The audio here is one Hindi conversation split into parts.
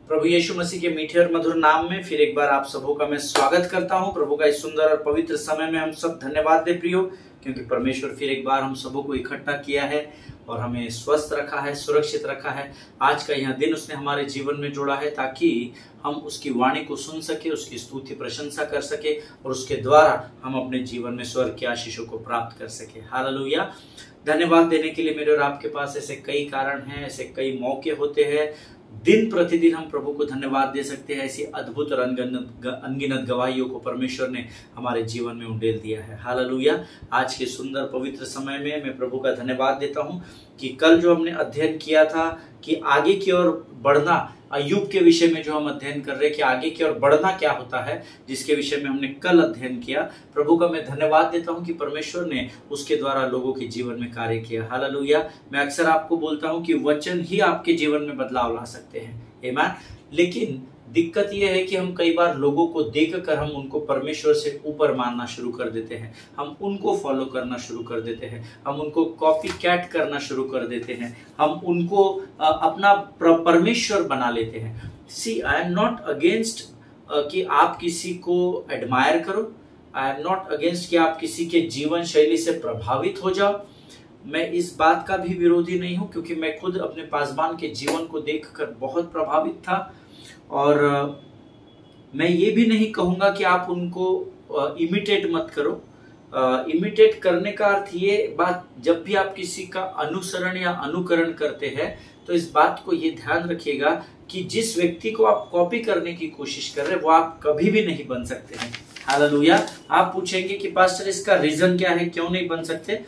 प्रभु यीशु मसीह के मीठे और मधुर नाम में फिर एक बार आप सबों का मैं स्वागत करता हूं। प्रभु का इस सुंदर और पवित्र समय में हम सब धन्यवाद दे प्रियो, क्योंकि परमेश्वर फिर एक बार हम सबों को इकट्ठा किया है और हमें स्वस्थ रखा है, सुरक्षित रखा है। आज का यह दिन उसने हमारे जीवन में जोड़ा है ताकि हम उसकी वाणी को सुन सके, उसकी स्तुति प्रशंसा कर सके और उसके द्वारा हम अपने जीवन में स्वर्ग की आशीषों को प्राप्त कर सके। हालेलुया। धन्यवाद देने के लिए मेरे और आपके पास ऐसे कई कारण हैं, ऐसे कई मौके होते हैं। दिन प्रतिदिन हम प्रभु को धन्यवाद दे सकते हैं। ऐसी अद्भुत और अनगिनत गवाहियों को परमेश्वर ने हमारे जीवन में उंडेल दिया है। हालेलुया। आज के सुंदर पवित्र समय में मैं प्रभु का धन्यवाद देता हूं कि कल जो हमने अध्ययन किया था कि आगे की ओर बढ़ना, अय्यूब के विषय में जो हम अध्ययन कर रहे हैं कि आगे की ओर बढ़ना क्या होता है, जिसके विषय में हमने कल अध्ययन किया। प्रभु का मैं धन्यवाद देता हूं कि परमेश्वर ने उसके द्वारा लोगों के जीवन में कार्य किया। हालेलुया। मैं अक्सर आपको बोलता हूं कि वचन ही आपके जीवन में बदलाव ला सकते हैं। आमीन। लेकिन दिक्कत यह है कि हम कई बार लोगों को देखकर हम उनको परमेश्वर से ऊपर मानना शुरू कर देते हैं, हम उनको फॉलो करना शुरू कर देते हैं, हम उनको कॉपी कैट करना शुरू कर देते हैं, हम उनको अपना परमेश्वर बना लेते हैं। सी, आई एम नॉट अगेंस्ट कि आप किसी को एडमायर करो, आई एम नॉट अगेंस्ट कि आप किसी के जीवन शैली से प्रभावित हो जाओ। मैं इस बात का भी विरोधी नहीं हूं, क्योंकि मैं खुद अपने पासबान के जीवन को देखकर बहुत प्रभावित था। और मैं ये भी नहीं कहूंगा कि आप उनको इमिटेट मत करो। इमिटेट करने का अर्थ ये बात, जब भी आप किसी का अनुसरण या अनुकरण करते हैं तो इस बात को ये ध्यान रखिएगा कि जिस व्यक्ति को आप कॉपी करने की कोशिश कर रहे हैं वो आप कभी भी नहीं बन सकते हैं। हालेलुया। आप पूछेंगे कि पास्टर इसका रीजन क्या है, क्यों नहीं बन सकते?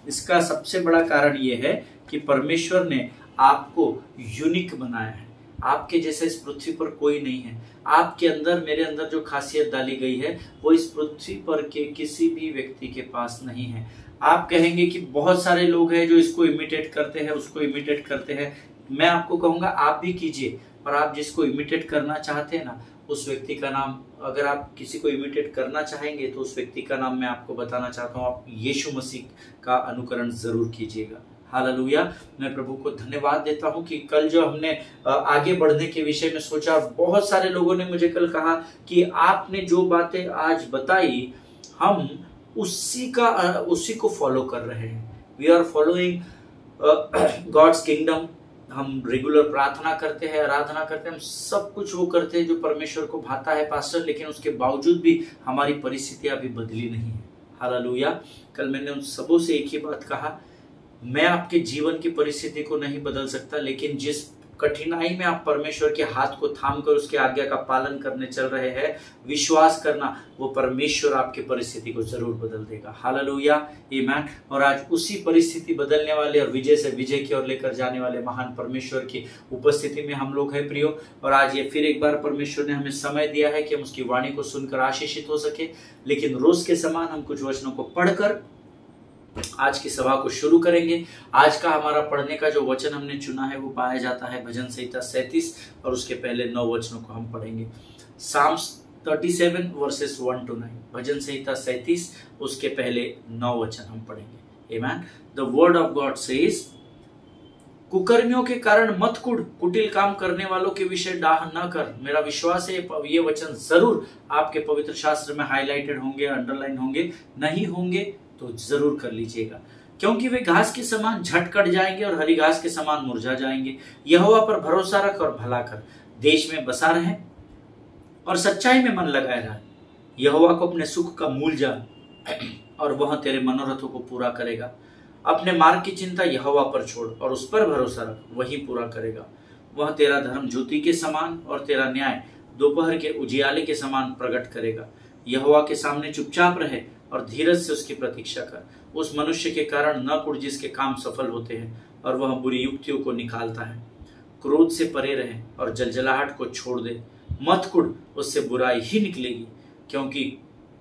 इसका सबसे बड़ा कारण ये है कि परमेश्वर ने आपको यूनिक बनाया है। आपके जैसे इस पृथ्वी पर कोई नहीं है। आपके अंदर, मेरे अंदर जो खासियत डाली गई है वो इस पृथ्वी पर के किसी भी व्यक्ति के पास नहीं है। आप कहेंगे कि बहुत सारे लोग हैं जो इसको इमिटेट करते हैं, उसको इमिटेट करते हैं। मैं आपको कहूंगा आप भी कीजिए, पर आप जिसको इमिटेट करना चाहते हैं ना, उस व्यक्ति का नाम, अगर आप किसी को इमिटेट करना चाहेंगे तो उस व्यक्ति का नाम मैं आपको बताना चाहता हूँ, आप यीशु मसीह का अनुकरण जरूर कीजिएगा। हालेलुया। मैं प्रभु को धन्यवाद देता हूं कि कल जो हमने आगे बढ़ने के विषय में सोचा, बहुत सारे लोगों ने मुझे कल कहा कि आपने जो बातें आज बताई हम उसी को फॉलो कर रहे हैं। We are following God's kingdom. हम रेगुलर प्रार्थना करते हैं, आराधना करते हैं, हम सब कुछ वो करते हैं जो परमेश्वर को भाता है पास्टर, लेकिन उसके बावजूद भी हमारी परिस्थितियां अभी बदली नहीं है। हालेलुया। कल मैंने उन सबों से एक ही बात कहा, मैं आपके जीवन की परिस्थिति को नहीं बदल सकता, लेकिन जिस कठिनाई में आप परमेश्वर के हाथ को थामकर उसके आज्ञा का पालन करने चल रहे हैं, विश्वास करना, वो परमेश्वर आपकी परिस्थिति को जरूर बदल देगा। हालेलुया। आमीन। और आज उसी परिस्थिति बदलने वाले और विजय से विजय की ओर लेकर जाने वाले महान परमेश्वर की उपस्थिति में हम लोग हैं प्रियो। और आज ये फिर एक बार परमेश्वर ने हमें समय दिया है कि हम उसकी वाणी को सुनकर आशीषित हो सके। लेकिन रोज के समान हम कुछ वचनों को पढ़कर आज की सभा को शुरू करेंगे। आज का हमारा पढ़ने का जो वचन हमने चुना है वो पाया जाता है भजन संहिता 37 और उसके पहले 9 वचनों को हम पढ़ेंगे। Psalms 37 verses 1 to 9। भजन संहिता 37 उसके पहले 9 वचन हम पढ़ेंगे। आमीन। The word of God says, कुकर्मियों के कारण मत कुढ़, कुटिल काम करने वालों के विषय डाह न कर। मेरा विश्वास है ये वचन जरूर आपके पवित्र शास्त्र में हाईलाइटेड होंगे, अंडरलाइन होंगे। नहीं होंगे तो जरूर कर लीजिएगा, क्योंकि वे घास के समान झट कट जाएंगे और हरी घास के समान मुरझा जाएंगे। यहोवा पर भरोसा रख और भला कर, देश में बसा रहे और सच्चाई में मन लगाए रहे। यहोवा को अपने सुख का मूल जान और वह तेरे मनोरथों को पूरा करेगा। अपने मार्ग की चिंता यहोवा पर छोड़ और उस पर भरोसा रख, वही पूरा करेगा। वह तेरा धर्म ज्योति के समान और तेरा न्याय दोपहर के उजियाले के समान प्रकट करेगा। यहोवा के सामने चुपचाप रहे और धीरज से उसकी प्रतीक्षा कर। उस मनुष्य के कारण न कुढ़ जिसके काम सफल होते हैं और वह बुरी युक्तियों को निकालता है। क्रोध से परे रहे और जलजलाहट को छोड़ दे। मत कुढ़, उससे बुराई ही निकलेगी, क्योंकि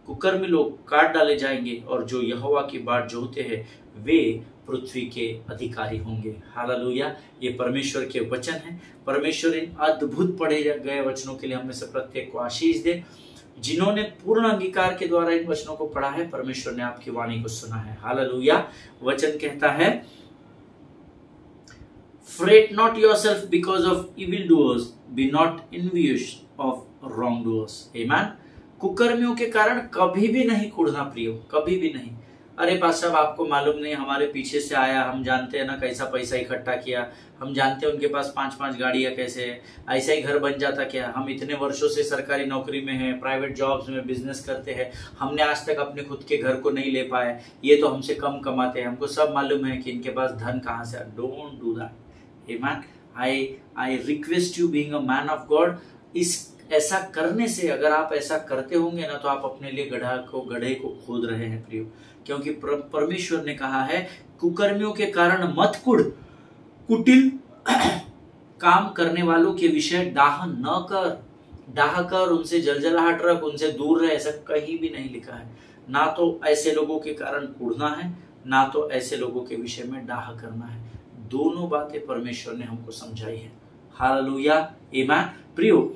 कुकर्मी लोग काट डाले जाएंगे और जो यहोवा की बाट जोहते हैं वे पृथ्वी के अधिकारी होंगे। हालेलुया। ये परमेश्वर के वचन हैं। परमेश्वर इन अद्भुत पढ़े गए वचनों के लिए हम में से प्रत्येक को आशीष दे। जिन्होंने पूर्ण अंगीकार के द्वारा इन वचनों को पढ़ा है, परमेश्वर ने आपकी वाणी को सुना है। हालेलुया। वचन कहता है, Fret not yourself because of evildoers, be not envious of wrongdoers. आमीन। कुकर्मियों के कारण कभी भी नहीं कुढ़ना प्रियो, कभी भी नहीं। अरे पास साहब आपको मालूम नहीं, हमारे पीछे से आया, हम जानते हैं ना कैसा पैसा इकट्ठा किया, हम जानते हैं उनके पास 5-5 गाड़ियां कैसे है, ऐसा ही घर बन जाता क्या? हम इतने वर्षों से सरकारी नौकरी में हैं, प्राइवेट जॉब्स में बिजनेस करते हैं, हमने आज तक अपने खुद के घर को नहीं ले पाए, ये तो हमसे कम कमाते हैं, हमको सब मालूम है कि इनके पास धन कहाँ से। Don't do that. आमीन। I request you being a man of God, इस ऐसा करने से, अगर आप ऐसा करते होंगे ना, तो आप अपने लिए गड्ढे को खोद रहे हैं प्रियो। क्योंकि परमेश्वर ने कहा है कुकर्मियों के कारण मत कुढ़, कुटिल काम करने वालों के विषय डाह न कर। डाह कर, उनसे जलजलाहट रख, उनसे दूर रहे, ऐसा कहीं भी नहीं लिखा है। ना तो ऐसे लोगों के कारण कुढ़ना है, ना तो ऐसे लोगों के विषय में डाह करना है। दोनों बातें परमेश्वर ने हमको समझाई है। हालेलुया। आमीन। प्रियो,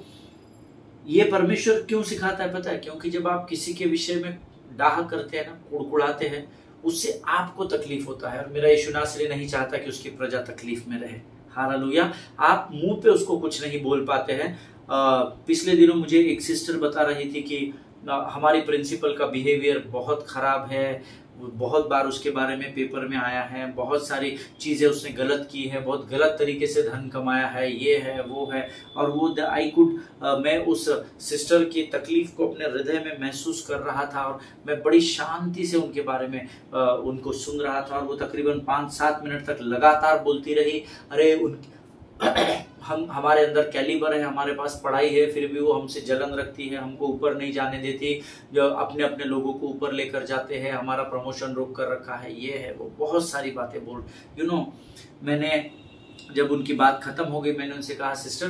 ये परमेश्वर क्यों सिखाता है पता है? क्योंकि जब आप किसी के विषय में डाह करते हैं ना, कुड़कुड़ाते हैं, उससे आपको तकलीफ होता है। और मेरा यीशु नासरी नहीं चाहता कि उसकी प्रजा तकलीफ में रहे। हालेलुया। आप मुंह पे उसको कुछ नहीं बोल पाते हैं। पिछले दिनों मुझे एक सिस्टर बता रही थी कि हमारी प्रिंसिपल का बिहेवियर बहुत खराब है, बहुत बार उसके बारे में पेपर में आया है, बहुत सारी चीजें उसने गलत की है, बहुत गलत तरीके से धन कमाया है, ये है वो है। और वो मैं उस सिस्टर की तकलीफ को अपने हृदय में महसूस कर रहा था, और मैं बड़ी शांति से उनके बारे में उनको सुन रहा था। और वो तकरीबन 5-7 मिनट तक लगातार बोलती रही। अरे हमारे अंदर कैलिबर है, हमारे पास पढ़ाई है, फिर भी वो हमसे जलन रखती है, हमको ऊपर नहीं जाने देती, जो अपने अपने लोगों को ऊपर लेकर जाते हैं, हमारा प्रमोशन रोक कर रखा है, ये है वो, बहुत सारी बातें बोल। मैंने जब उनकी बात खत्म हो गई, मैंने उनसे कहा सिस्टर,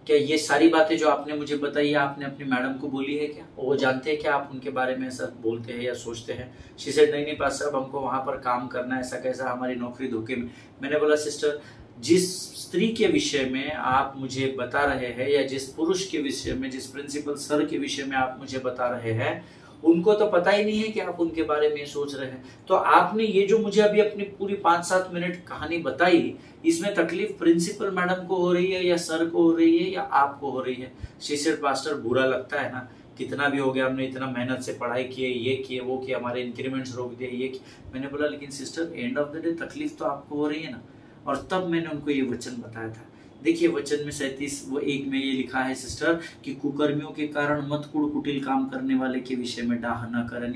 क्या ये सारी बातें जो आपने मुझे बताई आपने अपनी मैडम को बोली है क्या? वो जानते हैं क्या आप उनके बारे में ऐसा बोलते हैं या सोचते हैं? शी सेड नहीं पास साहब, हमको वहां पर काम करना है, ऐसा कैसा, हमारी नौकरी धोखे में। मैंने बोला सिस्टर, जिस स्त्री के विषय में आप मुझे बता रहे हैं, या जिस पुरुष के विषय में, जिस प्रिंसिपल सर के विषय में आप मुझे बता रहे हैं, उनको तो पता ही नहीं है कि आप उनके बारे में सोच रहे हैं। तो आपने ये जो मुझे अभी अपनी पूरी 5-7 मिनट कहानी बताई, इसमें तकलीफ प्रिंसिपल मैडम को हो रही है, या सर को हो रही है, या आपको हो रही है? शी सेड पास्टर, बुरा लगता है ना, कितना भी हो गया, हमने इतना मेहनत से पढ़ाई की, ये किए वो किए, हमारे इंक्रीमेंट्स रोक दिए, ये किए। मैंने बोला लेकिन sister, end of the day तकलीफ तो आपको हो रही है ना। और तब मैंने उनको ये वचन बताया था। देखिए वचन में 37:1 में ये लिखा है सिस्टर कि कुकर्मियों के कारण मत कुड़, कुटिल काम करने वाले के विषय में डाह न करन।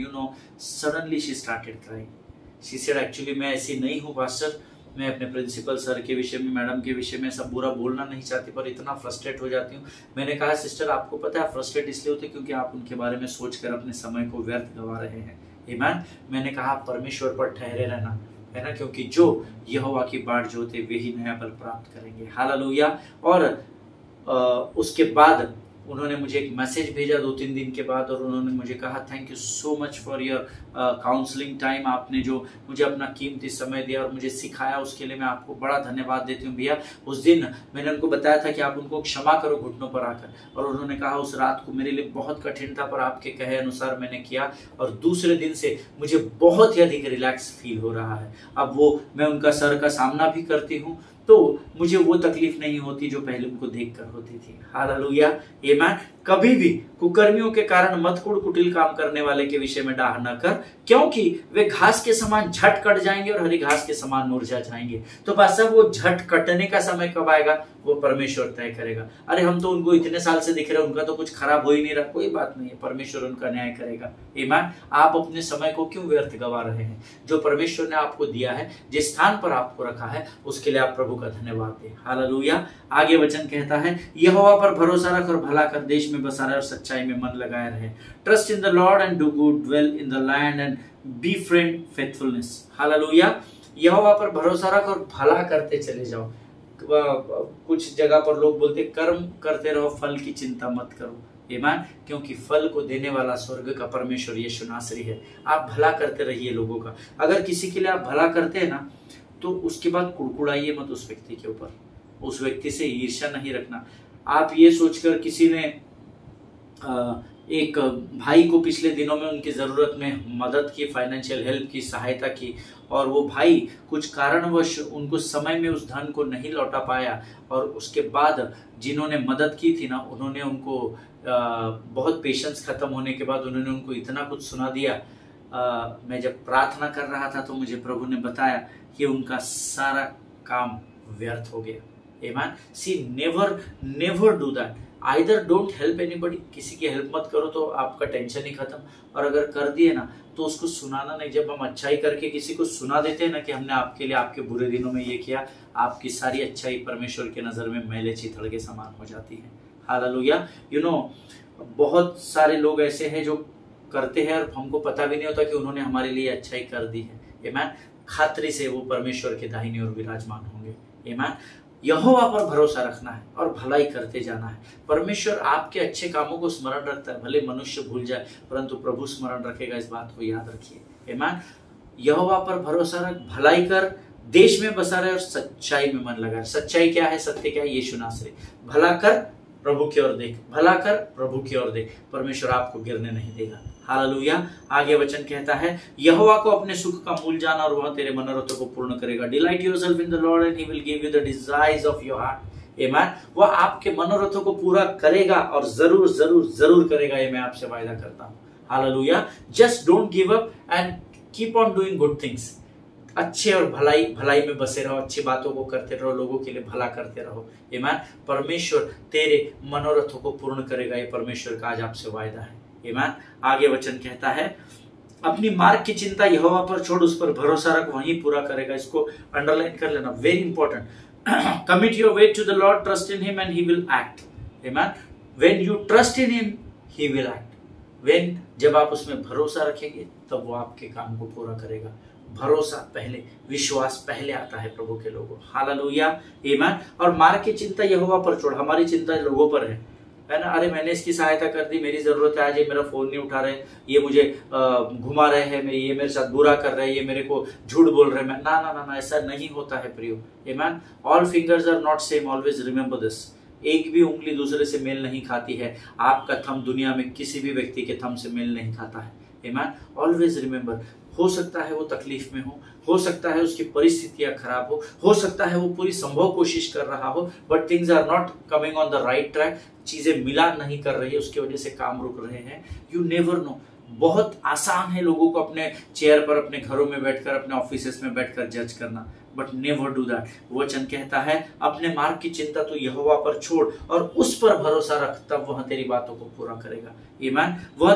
Suddenly she started crying. She said actually मैं ऐसी नहीं हूँ पास्टर, मैं अपने प्रिंसिपल सर के विषय में, मैडम के विषय में सब बुरा बोलना नहीं चाहती, पर इतना फ्रस्ट्रेट हो जाती हूँ। मैंने कहा सिस्टर, आपको पता है फ्रस्ट्रेट इसलिए होते क्योंकि आप उनके बारे में सोचकर अपने समय को व्यर्थ गवा रहे हैं। आमीन। मैंने कहा परमेश्वर पर ठहरे रहना, है ना, क्योंकि जो यहोवा की बाट जोते वे ही नया बल प्राप्त करेंगे। हालेलुया। और उसके बाद उन्होंने मुझे एक मैसेज भेजा 2-3 दिन के बाद, और उन्होंने मुझे कहा thank you so much for your counselling time. आपने जो मुझे अपना कीमती समय दिया और मुझे सिखाया, उसके लिए मैं आपको बड़ा धन्यवाद देती हूँ भैया। उस दिन मैंने उनको बताया था कि आप उनको क्षमा करो घुटनों पर आकर, और उन्होंने कहा उस रात को मेरे लिए बहुत कठिन था, पर आपके कहे अनुसार मैंने किया, और दूसरे दिन से मुझे बहुत ही अधिक रिलैक्स फील हो रहा है। अब वो मैं उनका सर का सामना भी करती हूँ, तो मुझे वो तकलीफ नहीं होती जो पहले उनको देखकर होती थी। हालेलुया। आमीन। कभी भी कुकर्मियों के कारण मत कुड़, कुटिल काम करने वाले के विषय में डाह न कर, क्योंकि वे घास के समान झट कट जाएंगे और हरी घास के समान मुरझा जाएंगे। तो बस अब वो झट कटने का समय कब आएगा वो परमेश्वर तय करेगा। अरे हम तो उनको इतने साल से दिख रहे हैं, उनका तो कुछ खराब हो ही नहीं रहा, कोई बात नहीं है, परमेश्वर उनका न्याय करेगा। आमीन। आप अपने समय को क्यों व्यर्थ गवा रहे हैं? जो परमेश्वर ने आपको दिया है, जिस स्थान पर आपको रखा है, उसके लिए आप प्रभु का धन्यवाद दें। हालेलुया। आगे वचन कहता है यहोवा पर भरोसा रख और भला कर, देश में बसा रहे और सच्चाई में मन लगाए रहे। Trust in the Lord and do good, dwell in the land and be friend faithfulness. हालेलुया। यहोवा पर भरोसा रख और भला करते चले जाओ। कुछ जगह पर लोग बोलते कर्म करते रहो, फल की चिंता मत करो। आमीन। क्योंकि फल को देने वाला स्वर्ग का परमेश्वर यीशु नासरी है। आप भला करते रहिए लोगों का। अगर किसी के लिए आप भला करते हैं ना, तो उसके बाद कुड़कुड़ाइए मत उस व्यक्ति के ऊपर, उस व्यक्ति से ईर्ष्या नहीं रखना। आप ये सोचकर किसी ने एक भाई को पिछले दिनों में उनकी ज़रूरत में मदद की, फाइनेंशियल हेल्प की, सहायता की, और वो भाई कुछ कारणवश उनको समय में उस धन को नहीं लौटा पाया, और उसके बाद जिन्होंने मदद की थी ना, उन्होंने उनको बहुत पेशेंस खत्म होने के बाद उन्होंने उनको इतना कुछ सुना दिया। मैं जब प्रार्थना कर रहा था तो मुझे प्रभु ने बताया कि उनका सारा काम व्यर्थ हो गया। Amen. See, never do that. Either don't help anybody, किसी की हेल्प मत करो तो आपका टेंशन ही खत्म, और अगर कर दिए ना तो उसको सुनाना नहीं। जब हम अच्छाई करके किसी को सुना देते हैं ना कि हमने आपके लिए आपके बुरे दिनों में ये किया, आपकी सारी अच्छाई परमेश्वर के नजर में मैले चीथड़ के समान हो जाती है। हालेलुया। यू नो, बहुत सारे लोग ऐसे हैं जो करते हैं और हमको पता भी नहीं होता कि उन्होंने हमारे लिए अच्छाई कर दी है। आमीन। खातरी से वो परमेश्वर के दाहिनी ओर विराजमान होंगे। आमीन। यहोवा पर भरोसा रखना है और भलाई करते जाना है। परमेश्वर आपके अच्छे कामों को स्मरण रखता है, भले मनुष्य भूल जाए परंतु प्रभु स्मरण रखेगा। इस बात को याद रखिए। आमीन। यहोवा पर भरोसा रख, भलाई कर, देश में बसा रहे और सच्चाई में मन लगा। सच्चाई क्या है, सत्य क्या है, यीशु नासरी। भला कर, प्रभु की ओर देख, भला कर, प्रभु की ओर देख, परमेश्वर आपको गिरने नहीं देगा। हालेलुया। आगे वचन कहता है, यहोवा को अपने सुख का मूल जाना और वह तेरे मनोरथों को पूर्ण करेगा। Delight yourself in the Lord and he will give you the desires of your heart. आमीन। वह आपके मनोरथों को पूरा करेगा और जरूर जरूर जरूर करेगा, ये मैं आपसे वायदा करता हूँ। Hallelujah. Just don't give up and keep on doing good things. अच्छे और भलाई में बसे रहो, अच्छी बातों को करते रहो, लोगों के लिए भला करते रहो। आमीन। परमेश्वर तेरे मनोरथों को पूर्ण करेगा, ये परमेश्वर का आज आपसे वायदा है। आमीन। आगे वचन कहता है, अपनी मार्ग की चिंता यहोवा पर छोड़, उस पर भरोसा रख, वहीं पूरा करेगा। इसको अंडरलाइन कर लेना, very important. Commit your way to the Lord, trust in him and he will act. आमीन। When you trust in him he will act. When, जब आप उसमें भरोसा रखेंगे तब वो आपके काम को पूरा करेगा। भरोसा पहले, विश्वास पहले आता है प्रभु के लोगों। हालेलुया। आमीन। और मार्ग की चिंता यहोवा पर छोड़, हमारी चिंता लोगों पर है ना। अरे मैंने इसकी सहायता कर दी, मेरी जरूरत है, आज ये मेरा फोन नहीं उठा रहे, ये मुझे घुमा रहे हैं, ये मेरे साथ बुरा कर रहे हैं, ये मेरे को झूठ बोल रहे हैं। ना ना ना ना, ऐसा नहीं होता है प्रियो। आमीन। All fingers are not same, always remember this. एक भी उंगली दूसरे से मेल नहीं खाती है। आपका थंब दुनिया में किसी भी व्यक्ति के थंब से मेल नहीं खाता है। आमीन। ऑलवेज रिमेंबर, हो सकता है वो तकलीफ में हो सकता है उसकी परिस्थितियां खराब हो सकता है वो पूरी संभव कोशिश कर रहा हो, but things are not coming on the right track, चीजें मिला नहीं कर रही है, उसकी वजह से काम रुक रहे हैं। You never know. बहुत आसान है लोगों को अपने चेयर पर, अपने घरों में बैठकर, अपने ऑफिसेस में बैठकर जज करना, बट नेवर डू दैट। वचन कहता है, अपने मार्ग की चिंता तो यहोवा पर छोड़ और उस पर भरोसा रख, तब वह तेरी बातों को पूरा करेगा। आमीन। वह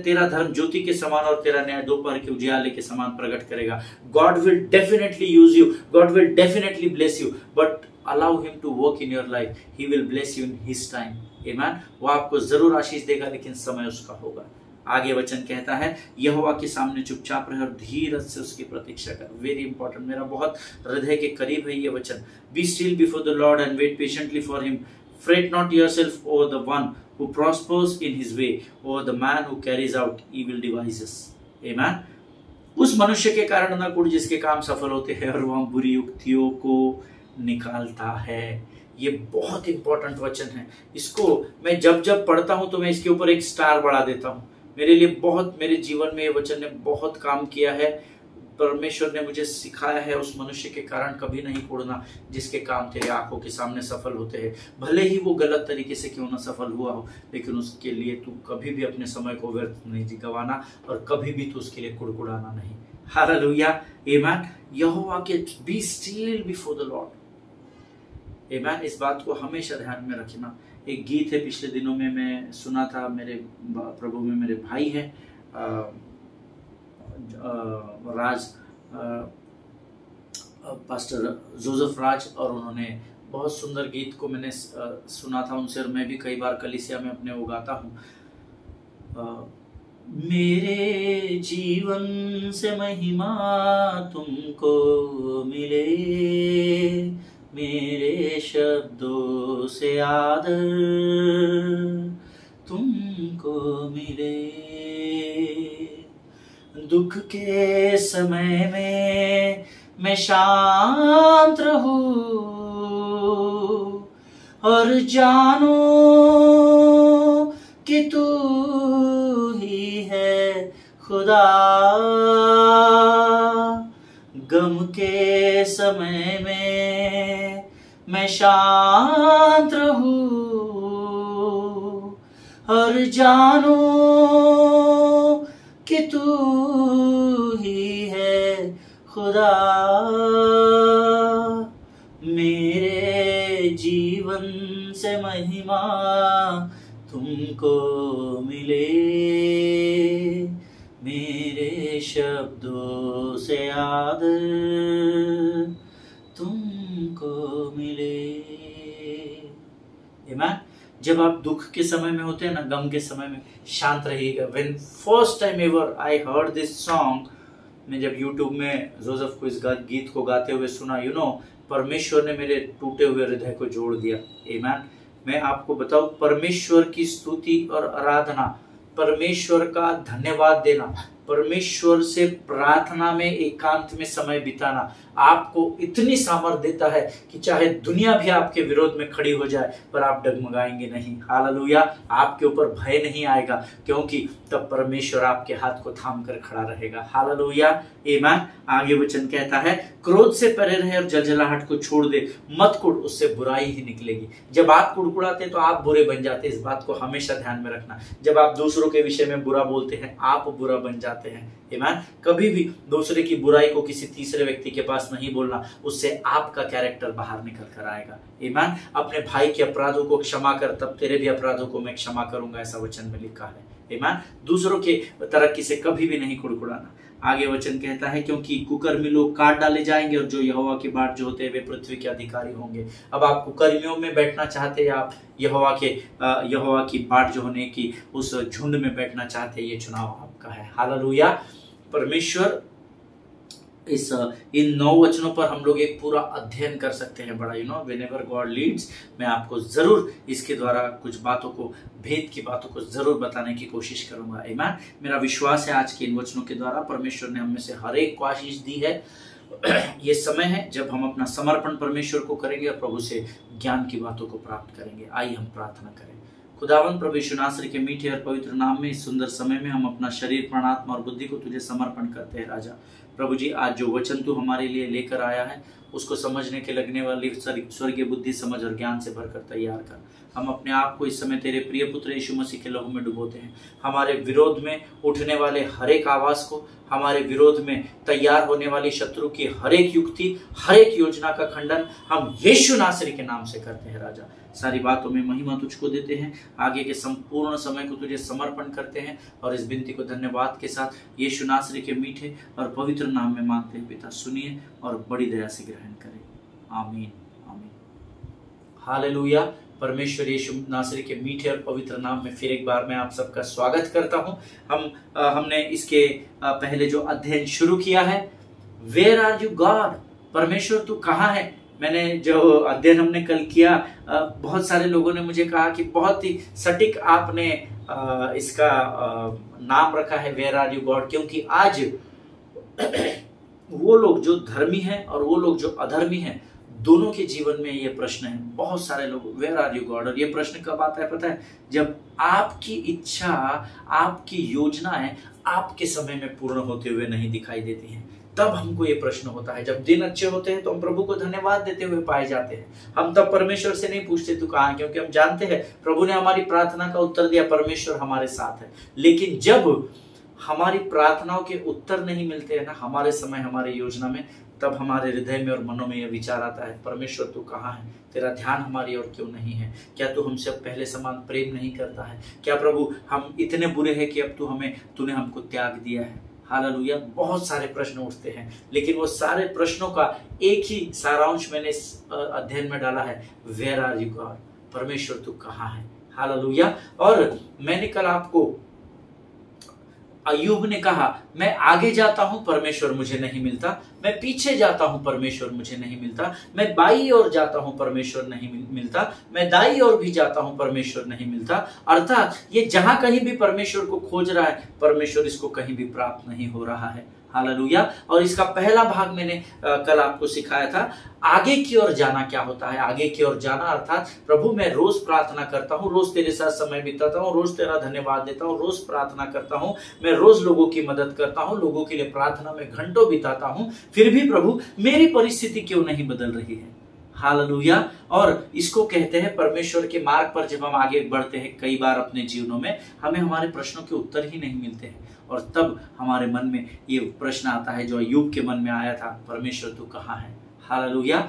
तेरा धर्म ज्योति के समान और तेरा न्याय दोपहर के उजियाले के समान प्रकट करेगा। God will definitely use you, God will definitely bless you, but allow him to work in your life. He will bless you in his time. आमीन। वो आपको जरूर आशीष देगा, लेकिन समय उसका होगा। आगे वचन कहता है, यहोवा के सामने चुपचाप रहे और धीरज से उसकी प्रतीक्षा कर। वेरी इंपॉर्टेंट, मेरा बहुत हृदय के करीब है ये वचन। Be still before the Lord and wait patiently for him. Fret not yourself over the one who prospers in his way, over the man who carries out evil devices. आमीन। उस मनुष्य के कारण न कुड़ जिसके काम सफल होते हैं और वह बुरी युक्तियों को निकालता है। ये बहुत इंपॉर्टेंट वचन है। इसको मैं जब जब पढ़ता हूं तो मैं इसके ऊपर एक स्टार बढ़ा देता हूं। मेरे लिए बहुत, मेरे जीवन में ये वचन ने बहुत काम किया है। परमेश्वर ने मुझे सिखाया है, उस मनुष्य के कारण कभी नहीं कुड़ना जिसके काम तेरे आंखों के सामने सफल होते हैं। भले ही वो गलत तरीके से क्यों ना सफल हुआ हो, लेकिन उसके लिए तू कभी भी अपने समय को व्यर्थ नहीं गंवाना और कभी भी तू उसके लिए कुड़कुड़ाना नहीं। हालेलुया। आमीन। यहोवा के B still before the Lord. आमीन। इस बात को हमेशा ध्यान में रखना। एक गीत है, पिछले दिनों में मैं सुना था। मेरे प्रभु में मेरे भाई हैं राज, पास्टर जोसेफ राज, और उन्होंने बहुत सुंदर गीत को मैंने सुना था उनसे, और मैं भी कई बार कलीसिया में अपने वो गाता हूँ। मेरे जीवन से महिमा तुमको मिले, मेरे शब्दों से आदर तुमको मिले। दुख के समय में मैं शांत रहूं और जानो कि तू ही है खुदा। गम के समय में मैं शांत रहूं और जानूं कि तू ही है खुदा। मेरे जीवन से महिमा तुमको मिले, मेरे शब्दों से आदर तुमको मिले। आमीन। जब आप दुख के समय में होते हैं ना, गम के समय में शांत रहिएगा। When first time ever I heard this song, मैं जब YouTube में जोसेफ को इस गीत को गाते हुए सुना, परमेश्वर ने मेरे टूटे हुए हृदय को जोड़ दिया। आमीन। मैं आपको बताऊं, परमेश्वर की स्तुति और आराधना, परमेश्वर का धन्यवाद देना, परमेश्वर से प्रार्थना में एकांत में समय बिताना आपको इतनी सामर्थ देता है कि चाहे दुनिया भी आपके विरोध में खड़ी हो जाए पर आप डगमगाएंगे नहीं। हालेलुया। आपके ऊपर भय नहीं आएगा, क्योंकि तब परमेश्वर आपके हाथ को थाम कर खड़ा रहेगा। हालेलुया। आमीन। आगे वचन कहता है, क्रोध से परे रहे और जलजलाहट को छोड़ दे, मत कुड़, उससे बुराई ही निकलेगी। जब आप कुड़कुड़ाते तो आप बुरे बन जाते। इस बात को हमेशा ध्यान में रखना। जब आप दूसरों के विषय में बुरा बोलते हैं, आप बुरा बन जाते हैं। आमीन। कभी भी दूसरे की बुराई को किसी तीसरे व्यक्ति के पास नहीं बोलना, उससे आपका कैरेक्टर बाहर निकल कर आएगा। आमीन। अपने भाई के अपराधों को क्षमा कर, तब तेरे भी अपराधों को मैं क्षमा करूंगा, ऐसा वचन में लिखा है। आमीन। दूसरों के तरक्की से कभी भी नहीं कुड़कुड़ाना। आगे वचन कहता है, क्योंकि कुकर्मी लोग काट डाले जाएंगे और जो यहोवा की बाट जो होते हैं वे पृथ्वी के अधिकारी होंगे। अब आप कुकर्मियों में बैठना चाहते हैं, आप यहोवा की बाट जो होने की उस झुंड में बैठना चाहते हैं, ये चुनाव आपका है। हालेलुया। परमेश्वर इन 9 वचनों पर हम लोग एक पूरा अध्ययन कर सकते हैं बड़ा। व्हेनेवर गॉड लीड्स, मैं आपको जरूर इसके द्वारा कुछ बातों को, भेद की बातों को जरूर बताने की कोशिश करूंगा। आमीन। मेरा विश्वास है आज के इन वचनों के द्वारा परमेश्वर ने हम में से हर एक को आशीष दी है। ये समय है जब हम अपना समर्पण परमेश्वर को करेंगे और प्रभु से ज्ञान की बातों को प्राप्त करेंगे। आइए हम प्रार्थना करें। खुदावन प्रभु यीशु नासरी के मीठे और पवित्र नाम में इस सुंदर समय में हम अपना शरीर, प्राण, आत्मा और बुद्धि को तुझे समर्पण करते हैं। राजा प्रभु जी, आज जो वचन तू हमारे लिए लेकर आया है उसको समझने के लगने वाली स्वर्गीय बुद्धि, समझ और ज्ञान से भरकर तैयार कर। हम अपने आप को इस समय तेरे प्रिय पुत्र यीशु मसीह के लहू में डुबोते हैं। हमारे विरोध में उठने वाले हर एक आवाज को, हमारे विरोध में तैयार होने वाली शत्रु की हर एक युक्ति, हर एक योजना का खंडन हम यीशु नासरी के नाम से करते हैं। राजा सारी बातों में महिमा तुझको देते हैं। आगे के संपूर्ण समय को तुझे समर्पण करते हैं और इस विनती को धन्यवाद के साथ यीशु नासरी के मीठे और पवित्र नाम में मांगते हैं। पिता सुनिए और बड़ी दया से ग्रहण करें। आमीन। आमीन। हालेलुया। परमेश्वर यीशु नासरी के मीठे और पवित्र नाम में फिर एक बार मैं आप सबका स्वागत करता हूं। हमने इसके पहले जो अध्ययन शुरू किया है, वेयर आर यू गॉड, परमेश्वर तू कहाँ है। मैंने जो अध्ययन हमने कल किया, बहुत सारे लोगों ने मुझे कहा कि बहुत ही सटीक आपने इसका नाम रखा है वेयर आर यू गॉड, क्योंकि आज वो लोग जो धर्मी हैं और वो लोग जो अधर्मी हैं, दोनों के जीवन में ये प्रश्न है। बहुत सारे लोग वेयर आर यू गॉड, और ये प्रश्न कब आता है पता है? जब आपकी इच्छा, आपकी योजनाएं आपके समय में पूर्ण होते हुए नहीं दिखाई देती हैं, तब हमको ये प्रश्न होता है। जब दिन अच्छे होते हैं तो हम प्रभु को धन्यवाद देते हुए पाए जाते हैं। हम तब परमेश्वर से नहीं पूछते तू कहाँ है, क्योंकि हम जानते हैं प्रभु ने हमारी प्रार्थना का उत्तर दिया, परमेश्वर हमारे साथ है। लेकिन जब हमारी प्रार्थनाओं के उत्तर नहीं मिलते हैं ना हमारे समय, हमारे योजना में, तब हमारे हृदय में और मनों में यह विचार आता है, परमेश्वर तू कहाँ है, तेरा ध्यान हमारी ओर क्यों नहीं है, क्या तू हमसे अब पहले समान प्रेम नहीं करता है, क्या प्रभु हम इतने बुरे हैं कि अब तूने हमको त्याग दिया है। हालेलुया। बहुत सारे प्रश्न उठते हैं, लेकिन वो सारे प्रश्नों का एक ही सारांश मैंने इस अध्ययन में डाला है, वेयर आर यू गॉड, परमेश्वर तू कहाँ है। हालेलुया। और मैंने कल आपको, अय्यूब ने कहा, मैं आगे जाता हूं परमेश्वर मुझे नहीं मिलता, मैं पीछे जाता हूं परमेश्वर मुझे नहीं मिलता, मैं बाई ओर जाता हूं परमेश्वर नहीं मिलता, मैं दाई ओर भी जाता हूं परमेश्वर नहीं मिलता। अर्थात ये जहां कहीं भी परमेश्वर को खोज रहा है, परमेश्वर इसको कहीं भी प्राप्त नहीं हो रहा है। हालेलुया। और इसका पहला भाग मैंने कल आपको सिखाया था, आगे की ओर जाना क्या होता है। आगे की ओर जाना अर्थात प्रभु मैं रोज प्रार्थना करता हूँ, रोज तेरे साथ समय बिताता हूँ, रोज तेरा धन्यवाद देता हूँ, रोज प्रार्थना करता हूँ, मैं रोज लोगों की मदद करता हूँ, लोगों के लिए प्रार्थना में घंटों बिताता हूँ, फिर भी प्रभु मेरी परिस्थिति क्यों नहीं बदल रही है। हालेलुया। और इसको कहते हैं परमेश्वर के मार्ग पर जब हम आगे बढ़ते हैं, कई बार अपने जीवनों में हमें हमारे प्रश्नों के उत्तर ही नहीं मिलते हैं, और तब हमारे मन में ये प्रश्न आता है जो अय्यूब के मन में आया था, परमेश्वर तू कहाँ है। हालेलुया।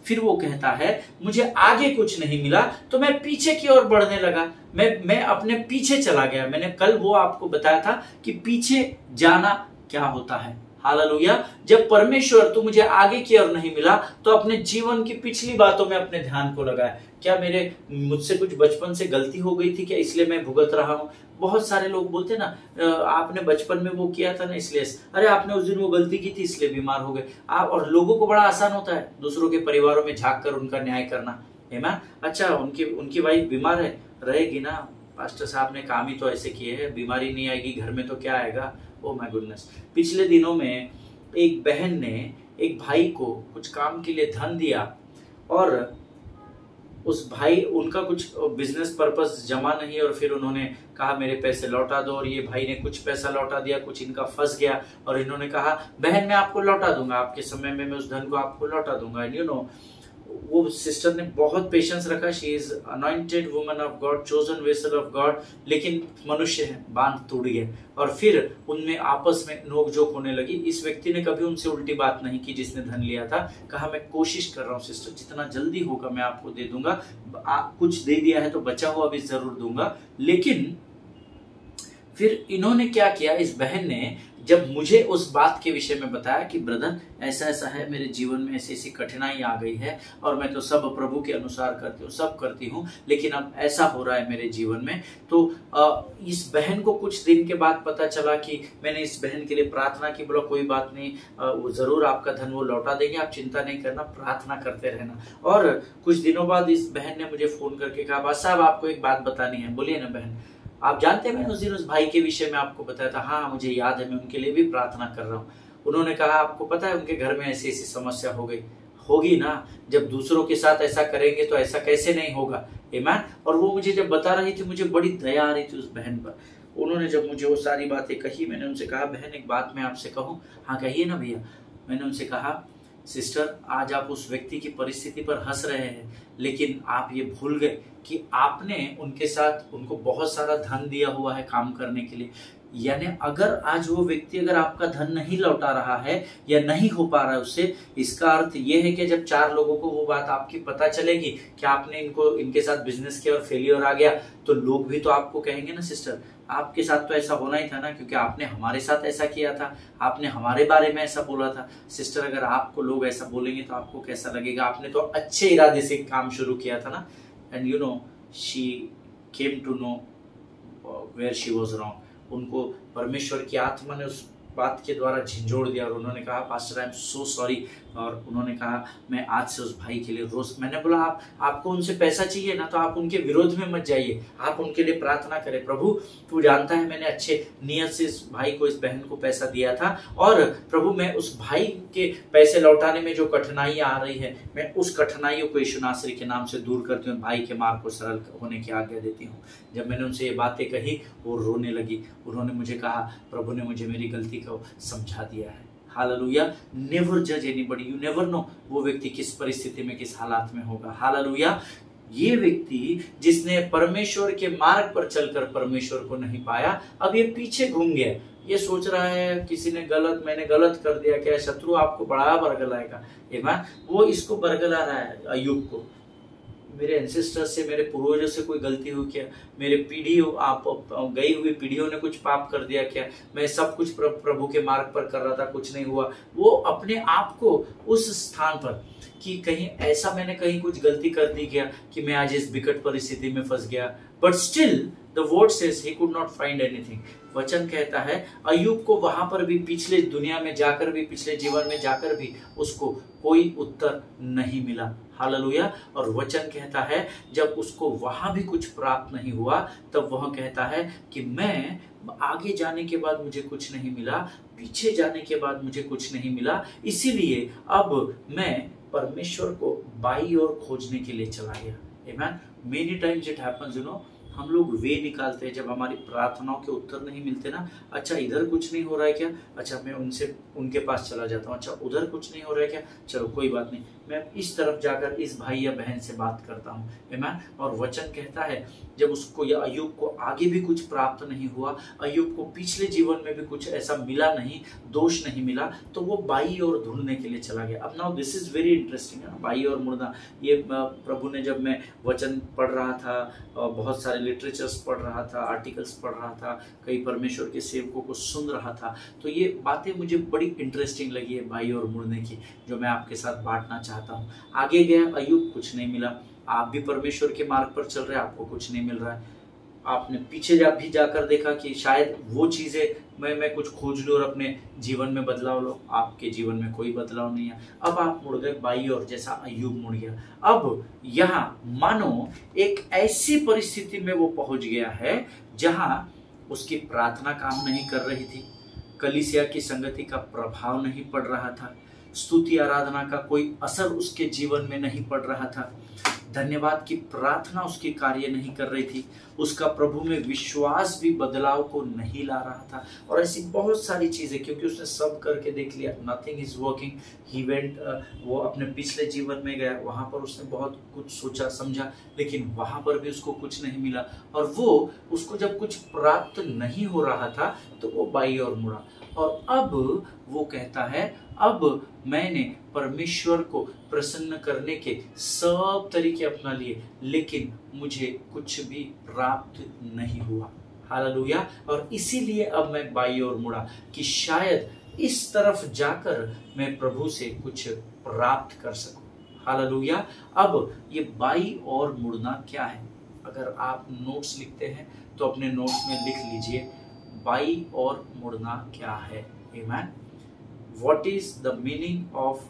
फिर वो कहता है मुझे आगे कुछ नहीं मिला तो मैं पीछे की ओर बढ़ने लगा, मैं अपने पीछे चला गया। मैंने कल वो आपको बताया था कि पीछे जाना क्या होता है। हालेलुया। जब परमेश्वर तू मुझे आगे की ओर नहीं मिला तो अपने जीवन की पिछली बातों में अपने ध्यान को लगाया। क्या मुझसे कुछ बचपन से गलती हो गई थी क्या, इसलिए मैं भुगत रहा हूँ। बहुत सारे लोग बोलते ना, आपने बचपन में वो किया था ना इसलिए, अरे आपने उस दिन वो गलती की थी इसलिए बीमार हो गए आप। और लोगों को बड़ा आसान होता है दूसरों के परिवारों में झांक कर उनका न्याय करना, है ना। अच्छा उनकी वाइफ बीमार है, रहेगी ना, पास्टर साहब ने काम ही तो ऐसे किए हैं, बीमारी नहीं आएगी घर में तो क्या आएगा। Oh my goodness. पिछले दिनों में एक बहन ने एक भाई को कुछ काम के लिए धन दिया, और उस भाई उनका कुछ बिजनेस पर्पस जमा नहीं, और फिर उन्होंने कहा मेरे पैसे लौटा दो, और ये भाई ने कुछ पैसा लौटा दिया, कुछ इनका फंस गया, और इन्होंने कहा बहन मैं आपको लौटा दूंगा, आपके समय में मैं उस धन को आपको लौटा दूंगा। एंड यू नो वो सिस्टर ने बहुत पेशेंस रखा। She is anointed woman of God, chosen vessel of God, लेकिन मनुष्य है, बांध टूट गए, और फिर उनमें आपस में नोकझोंक होने लगी। इस व्यक्ति ने कभी उनसे उल्टी बात नहीं की जिसने धन लिया था, कहा मैं कोशिश कर रहा हूँ सिस्टर, जितना जल्दी होगा मैं आपको दे दूंगा, कुछ दे दिया है तो बचा हुआ भी जरूर दूंगा। लेकिन फिर इन्होंने क्या किया, इस बहन ने जब मुझे उस बात के विषय में बताया कि ब्रदर ऐसा ऐसा है, मेरे जीवन में ऐसी ऐसी कठिनाई आ गई है, और मैं तो सब प्रभु के अनुसार करती हूँ, सब करती हूँ, लेकिन अब ऐसा हो रहा है मेरे जीवन में। तो इस बहन को कुछ दिन के बाद पता चला कि मैंने इस बहन के लिए प्रार्थना की, बोला कोई बात नहीं, वो जरूर आपका धन वो लौटा देंगे, आप चिंता नहीं करना, प्रार्थना करते रहना। और कुछ दिनों बाद इस बहन ने मुझे फोन करके कहा बस साहब आपको एक बात बतानी है। बोलिए ना बहन। आप जानते हैं मैंने उस दिन उस भाई के विषय में आपको बताया था। हाँ मुझे याद है, मैं उनके लिए भी प्रार्थना कर रहा हूँ। उन्होंने कहा आपको पता है उनके घर में ऐसी ऐसी समस्या हो गई। होगी ना, जब दूसरों के साथ ऐसा करेंगे तो ऐसा कैसे नहीं होगा, आमीन। और वो मुझे जब बता रही थी मुझे बड़ी दया आ रही थी उस बहन पर। उन्होंने जब मुझे वो सारी बातें कही, मैंने उनसे कहा बहन एक बात मैं आपसे कहूँ। हाँ कहिए ना भैया। मैंने उनसे कहा सिस्टर आज आप उस व्यक्ति की परिस्थिति पर हंस रहे हैं, लेकिन आप ये भूल गए कि आपने उनके साथ उनको बहुत सारा धन दिया हुआ है काम करने के लिए। यानी अगर आज वो व्यक्ति अगर आपका धन नहीं लौटा रहा है या नहीं हो पा रहा है उससे, इसका अर्थ ये है कि जब 4 लोगों को वो बात आपकी पता चलेगी कि आपने इनके साथ बिजनेस किया और फेलियर आ गया, तो लोग भी तो आपको कहेंगे ना सिस्टर आपके साथ तो ऐसा होना ही था ना, क्योंकि आपने हमारे साथ ऐसा किया था, आपने हमारे बारे में ऐसा बोला था। सिस्टर अगर आपको लोग ऐसा बोलेंगे तो आपको कैसा लगेगा। आपने तो अच्छे इरादे से काम शुरू किया था ना। And you know she came to know where she was wrong. उनको परमेश्वर की आत्मा ने उस बात के द्वारा झिंझोड़ दिया, और उन्होंने कहा pastor I am so sorry. और उन्होंने कहा मैं आज से उस भाई के लिए रोज, मैंने बोला आपको उनसे पैसा चाहिए ना तो आप उनके विरोध में मत जाइए, आप उनके लिए प्रार्थना करें। प्रभु तू जानता है मैंने अच्छे नियत से इस भाई को, इस बहन को पैसा दिया था, और प्रभु मैं उस भाई के पैसे लौटाने में जो कठिनाइयां आ रही है, मैं उस कठिनाइयों को यीशु नासरी के नाम से दूर करती हूँ, भाई के मार्ग को सरल होने की आज्ञा देती हूँ। जब मैंने उनसे ये बातें कही वो रोने लगी। उन्होंने मुझे कहा प्रभु ने मुझे मेरी गलती को समझा दिया है। हालेलुया। नेवर जज एनीबॉडी, यू नेवर नो वो व्यक्ति किस परिस्थिति में किस हालात में होगा। हालेलुया। ये व्यक्ति जिसने परमेश्वर के मार्ग पर चलकर परमेश्वर को नहीं पाया, अब ये पीछे घूम गया। ये सोच रहा है किसी ने मैंने गलत कर दिया, क्या शत्रु आपको बड़ा बरगलाएगा। वो इसको बरगला रहा है अय्यूब को, मेरे एंसेस्टर से, मेरे पूर्वजों से कोई गलती हुई क्या, मेरे पीढ़ियों आप गई हुई पीढ़ियों ने कुछ पाप कर दिया क्या, मैं सब कुछ प्रभु के मार्ग पर कर रहा था, कुछ नहीं हुआ। वो अपने आप को उस स्थान पर कि कहीं ऐसा मैंने कहीं कुछ गलती कर दी क्या कि मैं आज इस विकट परिस्थिति में फंस गया। But still the the word says he could not find anything. वचन कहता है अय्यूब को वहां पर भी, पिछले दुनिया में जाकर भी, पिछले जीवन में जाकर भी उसको कोई उत्तर नहीं मिला। हालेलुया। और वचन कहता है जब उसको वहां भी कुछ प्राप्त नहीं हुआ तब वह कहता है कि मैं आगे जाने के बाद मुझे कुछ नहीं मिला, पीछे जाने के बाद मुझे कुछ नहीं मिला, इसीलिए अब मैं परमेश्वर को बाई ओर खोजने के लिए चला गया। आमेन। मेनी टाइम्स इट हैपेंस, हम लोग वे निकालते हैं जब हमारी प्रार्थनाओं के उत्तर नहीं मिलते ना। अच्छा इधर कुछ नहीं हो रहा है क्या, अच्छा मैं उनके पास चला जाता हूँ, अच्छा उधर कुछ नहीं हो रहा है क्या, चलो कोई बात नहीं, मैं इस तरफ जाकर इस भाई या बहन से बात करता हूँ। आमीन। और वचन कहता है जब उसको या अय्यूब को आगे भी कुछ प्राप्त नहीं हुआ, अय्यूब को पिछले जीवन में भी कुछ ऐसा मिला नहीं, दोष नहीं मिला, तो वो बाई ओर ढूंढने के लिए चला गया। अब now this is very interesting है, बाई ओर मुड़ना। ये प्रभु ने, जब मैं वचन पढ़ रहा था, बहुत सारे लिटरेचर्स पढ़ रहा था, आर्टिकल्स पढ़ रहा था, कई परमेश्वर के सेवकों को सुन रहा था, तो ये बातें मुझे बड़ी इंटरेस्टिंग लगी है बाई ओर मुड़ने की, जो मैं आपके साथ बांटना चाहता हूँ। आगे गया अय्यूब, कुछ नहीं मिला। आप भी परमेश्वर के मार्ग पर चल रहे हैं, आपको कुछ नहीं मिल रहा है। आपने पीछे भी जाकर देखा कि शायद वो चीजें मैं कुछ खोज लूं और अपने जीवन में बदलाव लो, आपके जीवन में कोई बदलाव नहीं है। अब आप मुड़ गए बाई ओर, जैसा अय्यूब मुड़ गया। अब यहाँ मानो एक ऐसी परिस्थिति में वो पहुंच गया है जहां उसकी प्रार्थना काम नहीं कर रही थी, कलीसिया की संगति का प्रभाव नहीं पड़ रहा था, स्तुति आराधना का कोई असर उसके जीवन में नहीं पड़ रहा था, धन्यवाद की प्रार्थना उसकी कार्य नहीं कर रही थी, उसका प्रभु में विश्वास भी बदलाव को नहीं ला रहा था, और ऐसी बहुत सारी चीजें, क्योंकि उसने सब करके देख लिया, nothing is working. He went, वो अपने पिछले जीवन में गया, वहां पर उसने बहुत कुछ सोचा समझा, लेकिन वहां पर भी उसको कुछ नहीं मिला, और वो उसको जब कुछ प्राप्त नहीं हो रहा था तो वो बाई ओर मुड़ा। और अब वो कहता है अब मैंने परमेश्वर को प्रसन्न करने के सब तरीके अपना लिए, लेकिन मुझे कुछ भी प्राप्त नहीं हुआ। हालेलुया। और इसीलिए अब मैं बाई ओर मुड़ा कि शायद इस तरफ जाकर मैं प्रभु से कुछ प्राप्त कर सकूं। हालेलुया। अब ये बाई ओर मुड़ना क्या है? अगर आप नोट्स लिखते हैं तो अपने नोट्स में लिख लीजिए, बाई ओर मुड़ना क्या है। आमीन। What is the meaning of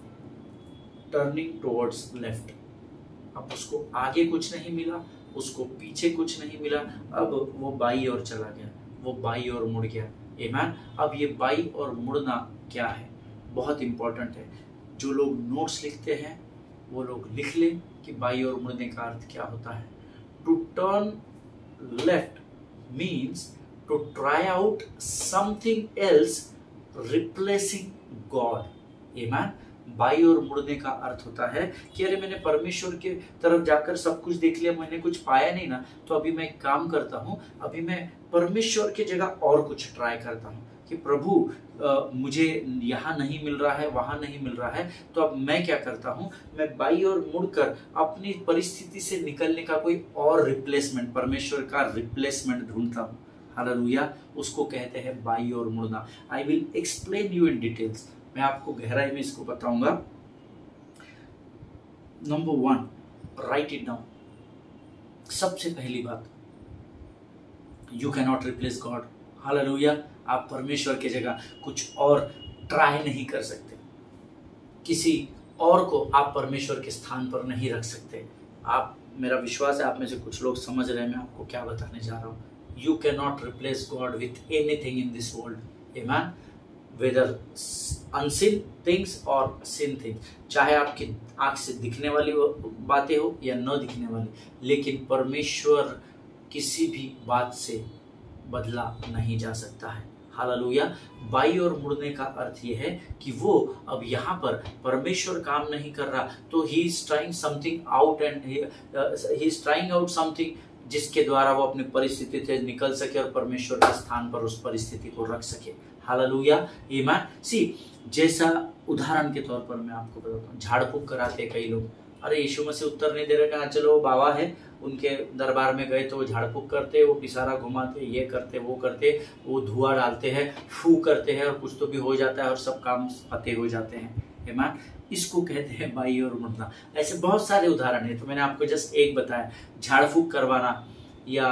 turning towards left? अब उसको आगे कुछ नहीं मिला, उसको पीछे कुछ नहीं मिला, अब वो बाई ओर चला गया, वो बाई ओर मुड़ गया। आमीन। अब ये बाई ओर मुड़ना क्या है, बहुत इंपॉर्टेंट है। जो लोग नोट्स लिखते हैं वो लोग लिख लें कि बाई ओर मुड़ने का अर्थ क्या होता है। To turn left means to try out something else replacing God. आमीन। बाई ओर मुड़ने का अर्थ होता है कि अरे मैंने परमेश्वर के तरफ जाकर सब कुछ देख लिया, मैंने कुछ पाया नहीं ना, तो अभी मैं एक काम करता हूँ, अभी मैं परमेश्वर की जगह और कुछ ट्राई करता हूँ कि प्रभु मुझे यहाँ नहीं मिल रहा है, वहां नहीं मिल रहा है, तो अब मैं क्या करता हूँ, मैं बाई ओर मुड़कर अपनी परिस्थिति से निकलने का कोई और रिप्लेसमेंट, परमेश्वर का रिप्लेसमेंट ढूंढता हूँ। हालेलुया। उसको कहते हैं बाई ओर मुड़ना। I will explain you in details, मैं आपको गहराई में इसको बताऊंगा। Number 1, right it down. सबसे पहली बात, you can not replace God. Hallelujah. आप परमेश्वर की जगह कुछ और ट्राई नहीं कर सकते, किसी और को आप परमेश्वर के स्थान पर नहीं रख सकते। आप, मेरा विश्वास है आप में से कुछ लोग समझ रहे हैं मैं आपको क्या बताने जा रहा हूँ। You cannot replace God with anything in this world. Amen. Whether unseen things or seen things. चाहे आपकी आंख से दिखने वाली बातें हो या न दिखने वाली, लेकिन परमेश्वर किसी भी बात से बदला नहीं जा सकता है। हालेलुया। बाई ओर मुड़ने का अर्थ यह है कि वो अब यहाँ पर परमेश्वर काम नहीं कर रहा, तो he is trying something out and he is trying out something जिसके द्वारा वो अपनी परिस्थिति से निकल सके और परमेश्वर के स्थान पर उस परिस्थिति को रख सके। हालेलुया। आमीन। सी, जैसा उदाहरण के तौर पर मैं आपको बताता हूँ, झाड़ फूक कराते कई लोग, अरे यीशु मसीह उत्तर नहीं दे रहे, कहा चलो वो बाबा है, उनके दरबार में गए तो वो झाड़ फूक करते, वो पिसारा घुमाते, ये करते वो करते, वो धुआं डालते हैं, फू करते हैं, और कुछ तो भी हो जाता है और सब काम फतेह हो जाते हैं। आमीन। इसको कहते हैं बाई ओर मुड़ना। ऐसे बहुत सारे उदाहरण है, तो मैंने आपको जस्ट एक बताया, झाड़ फूक करवाना, या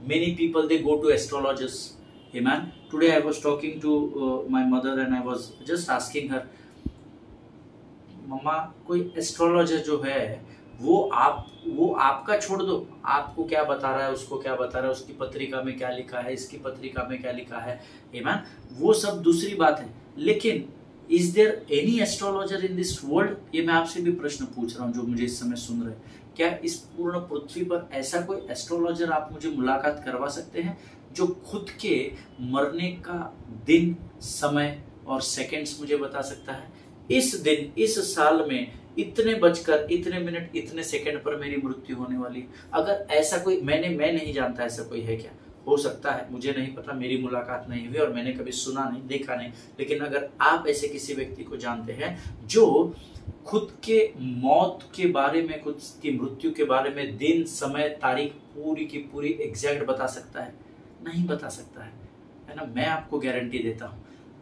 many people they go to astrologers. Amen. Today I was talking to my mother and I was just asking her, मम्मा कोई एस्ट्रोलॉजर जो है वो आपका छोड़ दो, आपको क्या बता रहा है, उसको क्या बता रहा है, उसकी पत्रिका में क्या लिखा है, इसकी पत्रिका में क्या लिखा है, आमेन, वो सब दूसरी बात है, लेकिन is there any astrologer in this world? ये मैं आपसे भी प्रश्न पूछ रहा हूँ जो मुझे इस समय सुन रहे हैं, क्या इस पूर्ण पृथ्वी पर ऐसा कोई एस्ट्रोलॉजर आप मुझे मुलाकात करवा सकते हैं जो खुद के मरने का दिन, समय और सेकंड्स मुझे बता सकता है? इस दिन, इस साल में इतने बजकर इतने मिनट इतने सेकंड पर मेरी मृत्यु होने वाली। अगर ऐसा कोई मैं नहीं जानता ऐसा कोई है क्या, हो सकता है, मुझे नहीं पता, मेरी मुलाकात नहीं हुई और मैंने कभी सुना नहीं, देखा नहीं, लेकिन अगर आप ऐसे किसी व्यक्ति को जानते हैं जो खुद के मौत के बारे में, खुद की मृत्यु के बारे में दिन, समय, तारीख पूरी की पूरी एग्जैक्ट बता सकता है? नहीं बता सकता है ना? मैं आपको गारंटी देता हूं,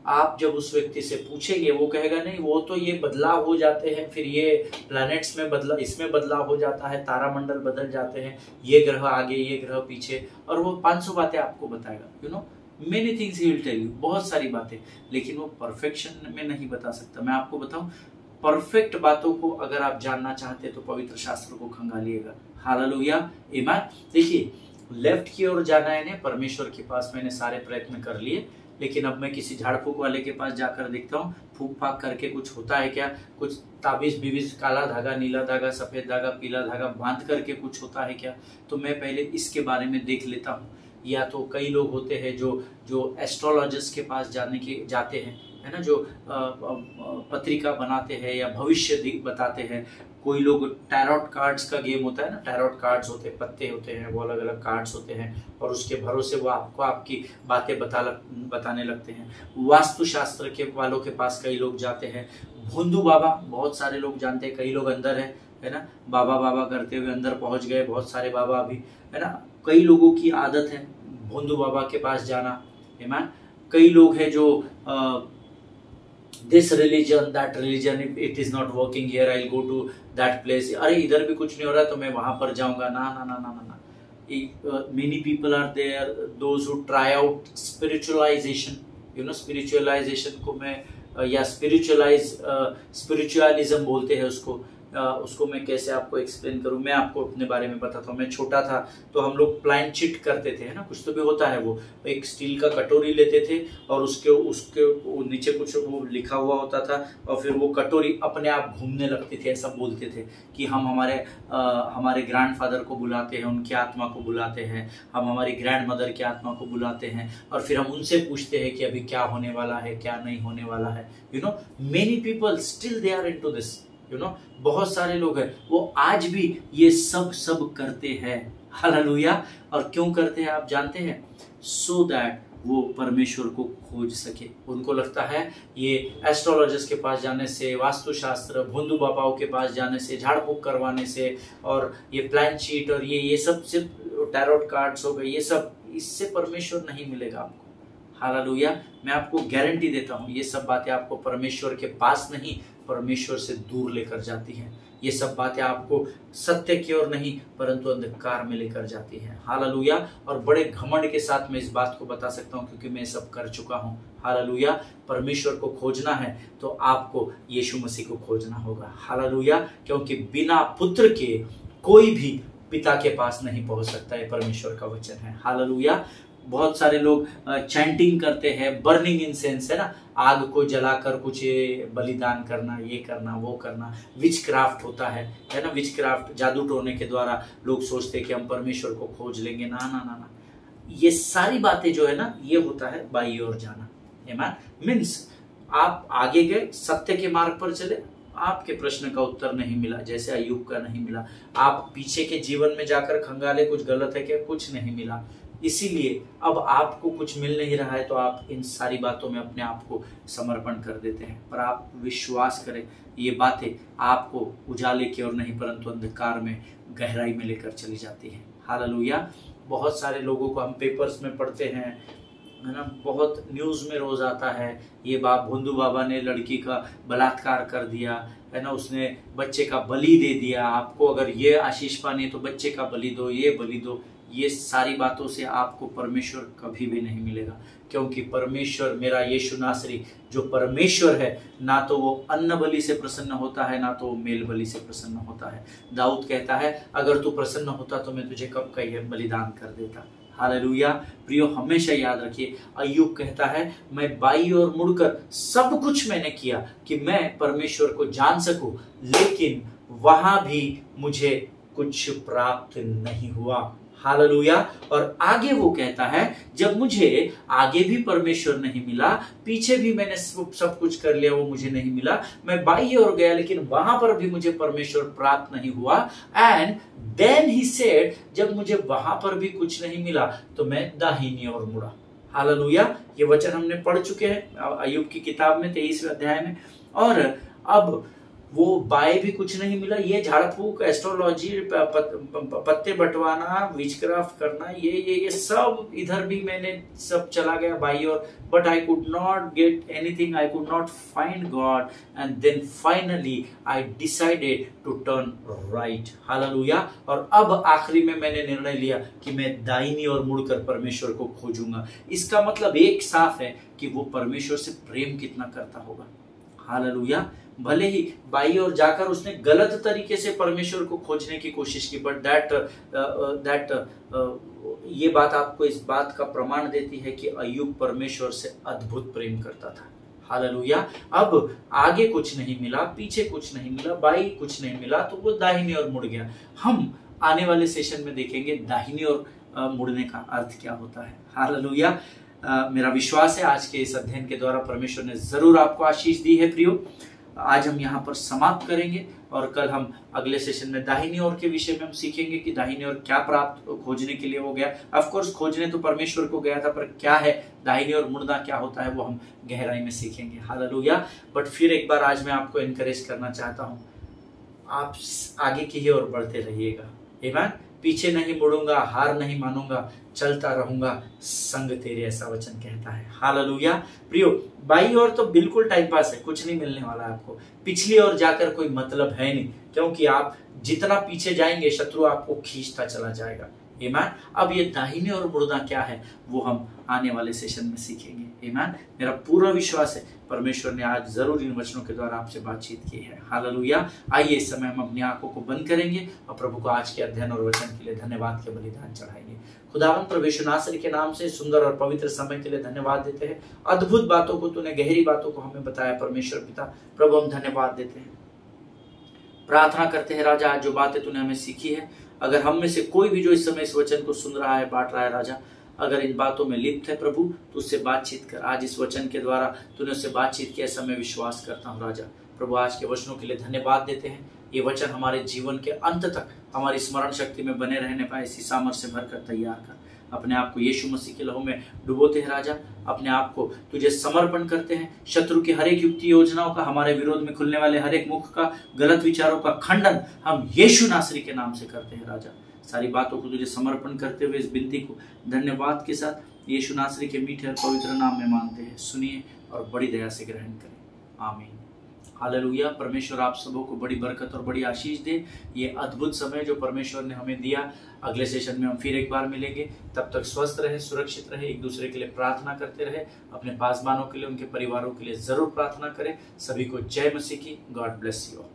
आप जब उस व्यक्ति से पूछेंगे वो कहेगा नहीं वो तो ये बदलाव हो जाते हैं, फिर ये प्लैनेट्स में बदलाव, इसमें बदलाव हो जाता है, तारामंडल बदल जाते हैं, ये ग्रह आगे ये ग्रह पीछे, और वो 500 बातें आपको बताएगा, you know many things he will tell you, बहुत सारी बातें, लेकिन वो परफेक्शन में नहीं बता सकता। मैं आपको बताऊं, परफेक्ट बातों को अगर आप जानना चाहते तो पवित्र शास्त्र को खंगालिएगा। हालेलुया, ईमान। देखिए, लेफ्ट की ओर जाना है ना, परमेश्वर के पास मैंने सारे प्रयत्न कर लिए, लेकिन अब मैं किसी झाड़ फूक वाले के पास जाकर देखता हूँ, फूक फाक करके कुछ होता है क्या, कुछ ताबीज बीबीज, काला धागा, नीला धागा, सफेद धागा, पीला धागा बांध करके कुछ होता है क्या, तो मैं पहले इसके बारे में देख लेता हूँ। या तो कई लोग होते हैं जो एस्ट्रोलॉजर्स के पास जाते हैं, है ना, जो पत्रिका बनाते हैं या भविष्य बताते हैं। कोई लोग टैरोट कार्ड्स का गेम होता है ना, टैरोट कार्ड्स होते हैं, पत्ते होते हैं, वो अलग अलग कार्ड्स होते हैं, और उसके भरोसे वो आपको आपकी बातें बताने लगते हैं। वास्तुशास्त्र के वालों के पास कई लोग जाते हैं। भोंदू बाबा बहुत सारे लोग जानते हैं, कई लोग अंदर है ना, बाबा बाबा करते हुए अंदर पहुंच गए बहुत सारे बाबा अभी, है ना। कई लोगों की आदत है भोंदू बाबा के पास जाना, है ना। कई लोग हैं जो this religion, that religion, if it is not working here, I'll go to that place. अरे इधर भी कुछ नहीं हो रहा तो मैं वहां पर जाऊंगा। ना ना ना ना ना ना। Many people are there, those who try out spiritualization. You know, spiritualization को मैं या spiritualism बोलते हैं उसको मैं कैसे आपको एक्सप्लेन करूं। मैं आपको अपने बारे में बताता हूँ। मैं छोटा था तो हम लोग प्लान चिट करते थे, है ना, कुछ तो भी होता है। वो एक स्टील का कटोरी लेते थे और उसके नीचे कुछ वो लिखा हुआ होता था, और फिर वो कटोरी अपने आप घूमने लगती थी। ऐसा बोलते थे कि हम हमारे ग्रैंडफादर को बुलाते हैं, उनकी आत्मा को बुलाते हैं, हम हमारी ग्रैंड मदर की आत्मा को बुलाते हैं, और फिर हम उनसे पूछते हैं कि अभी क्या होने वाला है, क्या नहीं होने वाला है। You know, many people still they are into this, you know, बहुत सारे लोग हैं वो आज भी ये सब करते हैं। हालेलुया। और क्यों करते हैं आप जानते हैं? सो दैट वो परमेश्वर को खोज सके। उनको लगता है ये एस्ट्रोलॉजर्स के पास जाने से, वास्तुशास्त्र, भोंदू बाबाओं के पास जाने से, झाड़ फूक करवाने से, और ये प्लान शीट और ये सब सिर्फ टैरोट कार्ड्स हो गए, ये सब, इससे परमेश्वर नहीं मिलेगा आपको। हालेलुया। मैं आपको गारंटी देता हूँ ये सब बातें आपको परमेश्वर के पास नहीं, परमेश्वर से दूर लेकर जाती हैं। ये सब बातें आपको सत्य की ओर नहीं परंतु अंधकार में लेकर जाती हैं। हालेलुया। और बड़े घमंड के साथ मैं इस बात को बता सकता हूँ क्योंकि मैं सब कर चुका हूँ। हालेलुया। परमेश्वर को खोजना है तो आपको यीशु मसीह को खोजना होगा। हालेलुया। क्योंकि बिना पुत्र के कोई भी पिता के पास नहीं पहुंच सकता, ये परमेश्वर का वचन है। हालेलुया। बहुत सारे लोग चैंटिंग करते हैं, बर्निंग इंसेंस, है ना, आग को जलाकर कुछ बलिदान करना, ये करना, वो करना, विच क्राफ्ट होता है ना, विच क्राफ्ट, जादू टोने के द्वारा लोग सोचते हैं कि हम परमेश्वर को खोज लेंगे। ना ना ना ना, ये सारी बातें जो है ना, ये होता है बाई ओर जाना। मीन्स आप आगे गए, सत्य के मार्ग पर चले, आपके प्रश्न का उत्तर नहीं मिला, जैसे अय्यूब का नहीं मिला। आप पीछे के जीवन में जाकर खंगाले कुछ गलत है क्या, कुछ नहीं मिला। इसीलिए अब आपको कुछ मिल नहीं रहा है तो आप इन सारी बातों में अपने आप को समर्पण कर देते हैं। पर आप विश्वास करें, ये बातें आपको उजाले की ओर नहीं परंतु अंधकार में, गहराई में लेकर चली जाती हैं। हालेलुया। बहुत सारे लोगों को हम पेपर्स में पढ़ते हैं, है ना, बहुत न्यूज में रोज आता है, ये भोंदू बाबा ने लड़की का बलात्कार कर दिया, है ना, उसने बच्चे का बलि दे दिया। आपको अगर ये आशीष पानी है तो बच्चे का बलि दो, ये बलि दो। ये सारी बातों से आपको परमेश्वर कभी भी नहीं मिलेगा, क्योंकि परमेश्वर मेरा यीशु नासरी जो परमेश्वर है, ना तो वो अन्न बलि से प्रसन्न होता है, ना तो वो मेल बलि से प्रसन्न होता है। दाऊद कहता है, अगर तू प्रसन्न होता तो मैं तुझे कब का यह बलिदान कर देता। हालेलुया। प्रियो, हमेशा याद रखिए, अय्यूब कहता है, मैं बाई ओर मुड़कर सब कुछ मैंने किया कि मैं परमेश्वर को जान सकूं, लेकिन वहां भी मुझे कुछ प्राप्त नहीं हुआ। हालेलुया। और आगे वो कहता है, जब मुझे आगे भी परमेश्वर नहीं मिला, पीछे भी मैंने सब कुछ कर लिया, वो मुझे नहीं मिला, मैं बाई ओर गया लेकिन वहां पर भी मुझे परमेश्वर प्राप्त नहीं हुआ। एंड देन ही सेड, जब मुझे वहां पर भी कुछ नहीं मिला तो मैं दाहिनी ओर मुड़ा। हालेलुया। ये वचन हमने पढ़ चुके हैं अय्यूब की किताब में 23वें अध्याय में। और अब वो बाएं भी कुछ नहीं मिला, ये झाड़ फूक, एस्ट्रोलॉजी, पत्ते बंटवाना, विचक्राफ्ट करना, ये सब इधर भी मैंने सब चला गया बाई और, but I could not get anything, I could not find God, and then finally I decided to turn right. हालेलुया। और अब आखिरी में मैंने निर्णय लिया कि मैं दाहिनी ओर मुड़कर परमेश्वर को खोजूंगा। इसका मतलब एक साफ है कि वो परमेश्वर से प्रेम कितना करता होगा। हालेलुया। भले ही बाई ओर जाकर उसने गलत तरीके से परमेश्वर को खोजने की कोशिश की, बट दैट ये बात आपको इस बात का प्रमाण देती है कि अय्यूब परमेश्वर से अद्भुत प्रेम करता था। हालेलुया। अब आगे कुछ नहीं मिला, पीछे कुछ नहीं मिला, बाई कुछ नहीं मिला, तो वो दाहिनी ओर मुड़ गया। हम आने वाले सेशन में देखेंगे दाहिनी ओर मुड़ने का अर्थ क्या होता है। हालेलुया। मेरा विश्वास है आज के इस अध्ययन के द्वारा परमेश्वर ने जरूर आपको आशीष दी है। प्रियो, आज हम यहाँ पर समाप्त करेंगे और कल हम अगले सेशन में दाहिनी ओर के विषय में हम सीखेंगे कि दाहिनी ओर क्या प्राप्त खोजने के लिए हो गया। ऑफ कोर्स खोजने तो परमेश्वर को गया था, पर क्या है दाहिनी ओर मुड़ना क्या होता है वो हम गहराई में सीखेंगे। हालेलुया। बट फिर एक बार आज मैं आपको एनकरेज करना चाहता हूँ, आप आगे की ही ओर बढ़ते रहिएगा। आमीन। पीछे नहीं मुड़ूंगा, हार नहीं मानूंगा, चलता रहूंगा संग तेरे, ऐसा वचन कहता है। हालेलुया। प्रियो, बाई ओर तो बिल्कुल टाइम पास है, कुछ नहीं मिलने वाला है आपको। पिछली ओर जाकर कोई मतलब है नहीं, क्योंकि आप जितना पीछे जाएंगे शत्रु आपको खींचता चला जाएगा। आमीन। अब ये दाहिने और मुड़ना क्या है वो हम आने वाले सेशन में सीखेंगे। आमीन। मेरा पूरा विश्वास है परमेश्वर ने आज जरूर इन वचनों के द्वारा आपसे बातचीत की है। हालेलुया। आइए इस समय हम अपनी आंखों को बंद करेंगे और प्रभु को आज के अध्ययन और वचन के लिए धन्यवाद के बलिदान चढ़ाएंगे। खुदावंद प्रभु यीशु नासरी के नाम से सुंदर और पवित्र समय के लिए धन्यवाद देते हैं। अद्भुत बातों को तूने, गहरी बातों को हमें बताया परमेश्वर पिता। प्रभु हम धन्यवाद देते हैं, प्रार्थना करते हैं राजा, आज जो बातें तूने हमें सीखी है, अगर हम में से कोई भी जो इस समय इस वचन को सुन रहा है, बांट रहा है राजा, अगर इन बातों में लिप्त है प्रभु, तो उससे बातचीत कर। आज इस वचन के द्वारा तूने उससे बातचीत किया, ऐसा मैं विश्वास करता हूँ राजा। प्रभु आज के वचनों के लिए धन्यवाद देते हैं। ये वचन हमारे जीवन के अंत तक हमारी स्मरण शक्ति में बने रहने पाए, इसी सामर्थ्य से भरकर तैयार कर। अपने आप को यीशु मसीह के लहू में डुबोते हैं राजा, अपने आप को तुझे समर्पण करते हैं। शत्रु की हर एक युक्ति योजनाओं का, हमारे विरोध में खुलने वाले हर एक मुख का, गलत विचारों का खंडन हम यीशु नासरी के नाम से करते हैं राजा। सारी बातों को तुझे समर्पण करते हुए इस विनती को धन्यवाद के साथ यीशु नासरी के मीठे और पवित्र नाम में मांगते हैं। सुनिए और बड़ी दया से ग्रहण करें। आमीन। हालेलुया। परमेश्वर आप सबों को बड़ी बरकत और बड़ी आशीष दे। ये अद्भुत समय जो परमेश्वर ने हमें दिया, अगले सेशन में हम फिर एक बार मिलेंगे। तब तक स्वस्थ रहे, सुरक्षित रहे, एक दूसरे के लिए प्रार्थना करते रहे। अपने पासबानों के लिए, उनके परिवारों के लिए जरूर प्रार्थना करें। सभी को जय मसीह की। God bless you all.